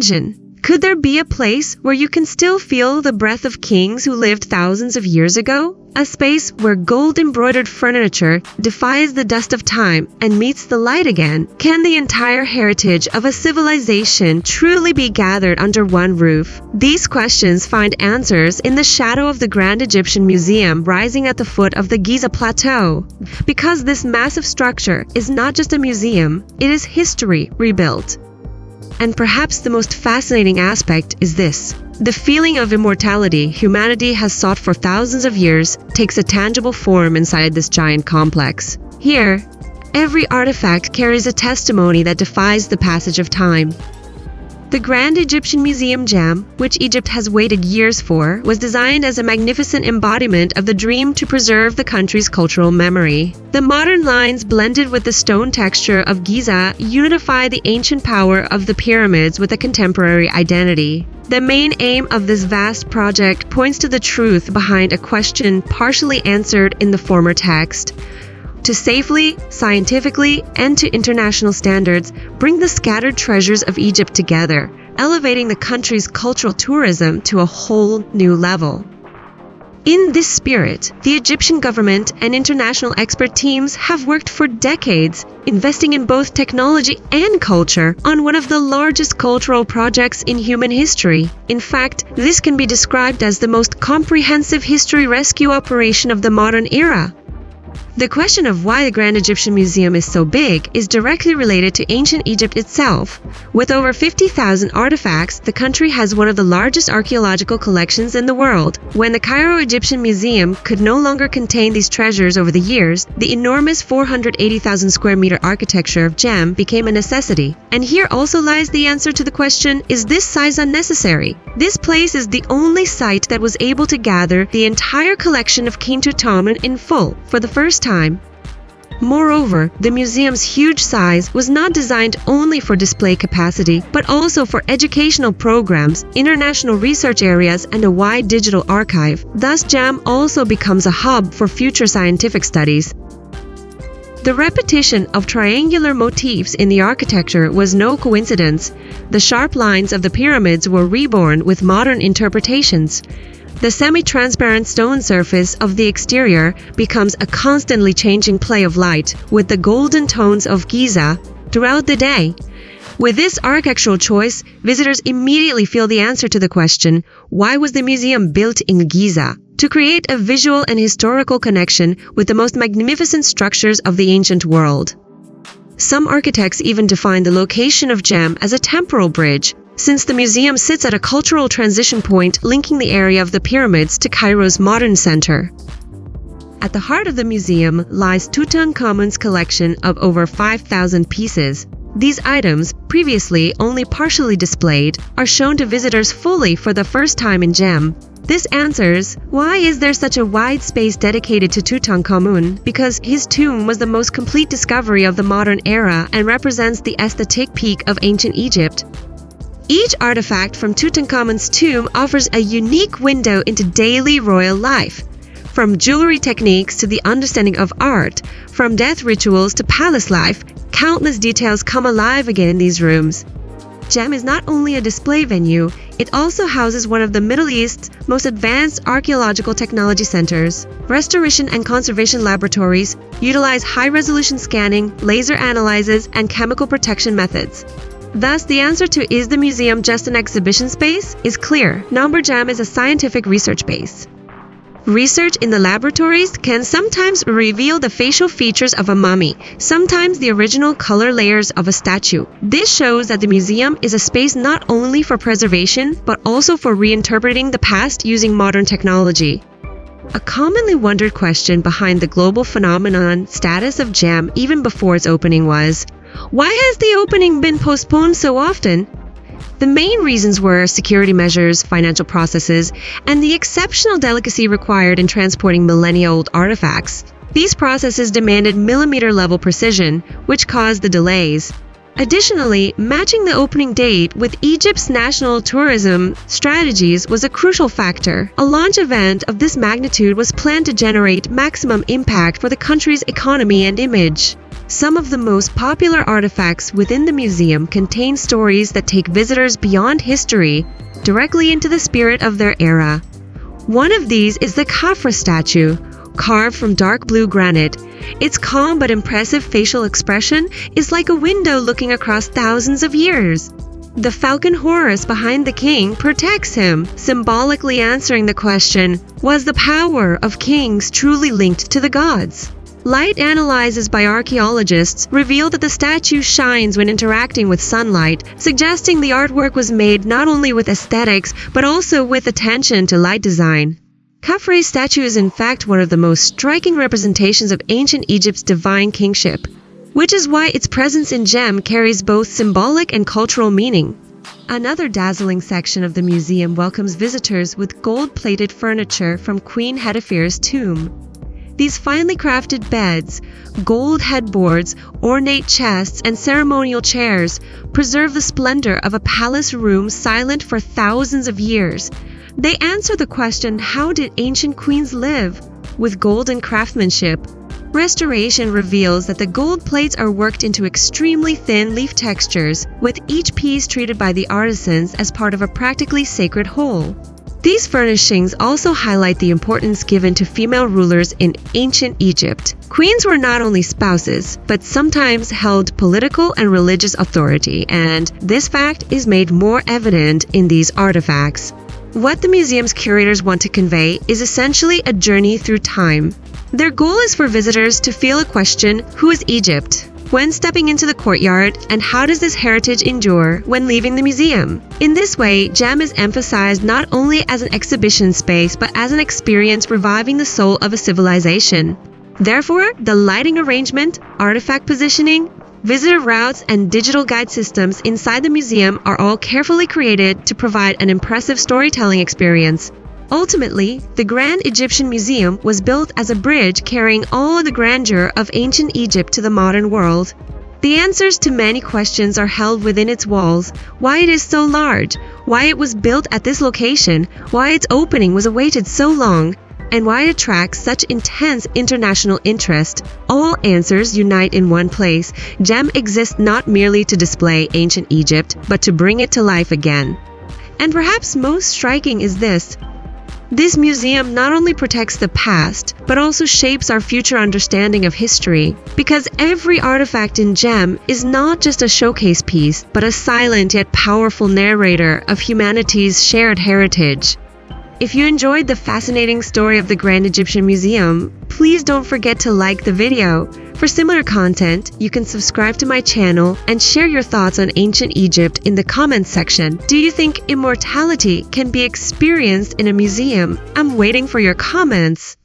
Imagine! Could there be a place where you can still feel the breath of kings who lived thousands of years ago? A space where gold-embroidered furniture defies the dust of time and meets the light again? Can the entire heritage of a civilization truly be gathered under one roof? These questions find answers in the shadow of the Grand Egyptian Museum rising at the foot of the Giza Plateau. Because this massive structure is not just a museum, it is history rebuilt. And perhaps the most fascinating aspect is this. The feeling of immortality humanity has sought for thousands of years takes a tangible form inside this giant complex. Here, every artifact carries a testimony that defies the passage of time. The Grand Egyptian Museum gem, which Egypt has waited years for, was designed as a magnificent embodiment of the dream to preserve the country's cultural memory. The modern lines blended with the stone texture of Giza unify the ancient power of the pyramids with a contemporary identity. The main aim of this vast project points to the truth behind a question partially answered in the former text. To safely, scientifically, and to international standards, bring the scattered treasures of Egypt together, elevating the country's cultural tourism to a whole new level. In this spirit, the Egyptian government and international expert teams have worked for decades, investing in both technology and culture on one of the largest cultural projects in human history. In fact, this can be described as the most comprehensive history rescue operation of the modern era. The question of why the Grand Egyptian Museum is so big is directly related to ancient Egypt itself. With over 50,000 artifacts, the country has one of the largest archaeological collections in the world. When the Cairo Egyptian Museum could no longer contain these treasures over the years, the enormous 480,000 square meter architecture of Gem became a necessity. And here also lies the answer to the question, is this size unnecessary? This place is the only site that was able to gather the entire collection of King Tutankhamun in full for the first time. Moreover, the museum's huge size was not designed only for display capacity, but also for educational programs, international research areas, and a wide digital archive. Thus, Gem also becomes a hub for future scientific studies. The repetition of triangular motifs in the architecture was no coincidence. The sharp lines of the pyramids were reborn with modern interpretations. The semi-transparent stone surface of the exterior becomes a constantly changing play of light with the golden tones of Giza throughout the day. With this architectural choice, visitors immediately feel the answer to the question, why was the museum built in Giza? To create a visual and historical connection with the most magnificent structures of the ancient world. Some architects even define the location of Gem as a temporal bridge, since the museum sits at a cultural transition point linking the area of the pyramids to Cairo's modern center. At the heart of the museum lies Tutankhamun's collection of over 5,000 pieces. These items, previously only partially displayed, are shown to visitors fully for the first time in Gem. This answers, why is there such a wide space dedicated to Tutankhamun? Because his tomb was the most complete discovery of the modern era and represents the aesthetic peak of ancient Egypt. Each artifact from Tutankhamun's tomb offers a unique window into daily royal life. From jewelry techniques to the understanding of art, from death rituals to palace life, countless details come alive again in these rooms. Gem is not only a display venue, it also houses one of the Middle East's most advanced archaeological technology centers. Restoration and conservation laboratories utilize high-resolution scanning, laser analyses, and chemical protection methods. Thus, the answer to is the museum just an exhibition space is clear. Gem is a scientific research base. Research in the laboratories can sometimes reveal the facial features of a mummy, sometimes the original color layers of a statue. This shows that the museum is a space not only for preservation, but also for reinterpreting the past using modern technology. A commonly wondered question behind the global phenomenon status of Gem even before its opening was, why has the opening been postponed so often? The main reasons were security measures, financial processes, and the exceptional delicacy required in transporting millennia-old artifacts. These processes demanded millimeter-level precision, which caused the delays. Additionally, matching the opening date with Egypt's national tourism strategies was a crucial factor. A launch event of this magnitude was planned to generate maximum impact for the country's economy and image. Some of the most popular artifacts within the museum contain stories that take visitors beyond history, directly into the spirit of their era. One of these is the Khafra statue, carved from dark blue granite. Its calm but impressive facial expression is like a window looking across thousands of years. The falcon Horus behind the king protects him, symbolically answering the question, was the power of kings truly linked to the gods? Light analyses by archaeologists reveal that the statue shines when interacting with sunlight, suggesting the artwork was made not only with aesthetics but also with attention to light design. Khafra's statue is in fact one of the most striking representations of ancient Egypt's divine kingship, which is why its presence in Gem carries both symbolic and cultural meaning. Another dazzling section of the museum welcomes visitors with gold-plated furniture from Queen Hedefir's tomb. These finely crafted beds, gold headboards, ornate chests, and ceremonial chairs preserve the splendor of a palace room silent for thousands of years. They answer the question, how did ancient queens live? With golden craftsmanship. Restoration reveals that the gold plates are worked into extremely thin leaf textures, with each piece treated by the artisans as part of a practically sacred whole. These furnishings also highlight the importance given to female rulers in ancient Egypt. Queens were not only spouses, but sometimes held political and religious authority, and this fact is made more evident in these artifacts. What the museum's curators want to convey is essentially a journey through time. Their goal is for visitors to feel a question, who is Egypt? When stepping into the courtyard, and how does this heritage endure when leaving the museum? In this way, Gem is emphasized not only as an exhibition space but as an experience reviving the soul of a civilization. Therefore, the lighting arrangement, artifact positioning, visitor routes, and digital guide systems inside the museum are all carefully created to provide an impressive storytelling experience. Ultimately, the Grand Egyptian Museum was built as a bridge carrying all the grandeur of ancient Egypt to the modern world. The answers to many questions are held within its walls: why it is so large, why it was built at this location, why its opening was awaited so long, and why it attracts such intense international interest. All answers unite in one place. Gem exists not merely to display ancient Egypt, but to bring it to life again. And perhaps most striking is this: this museum not only protects the past, but also shapes our future understanding of history, because every artifact in Gem is not just a showcase piece, but a silent yet powerful narrator of humanity's shared heritage. If you enjoyed the fascinating story of the Grand Egyptian Museum, please don't forget to like the video. For similar content, you can subscribe to my channel and share your thoughts on ancient Egypt in the comments section. Do you think immortality can be experienced in a museum? I'm waiting for your comments.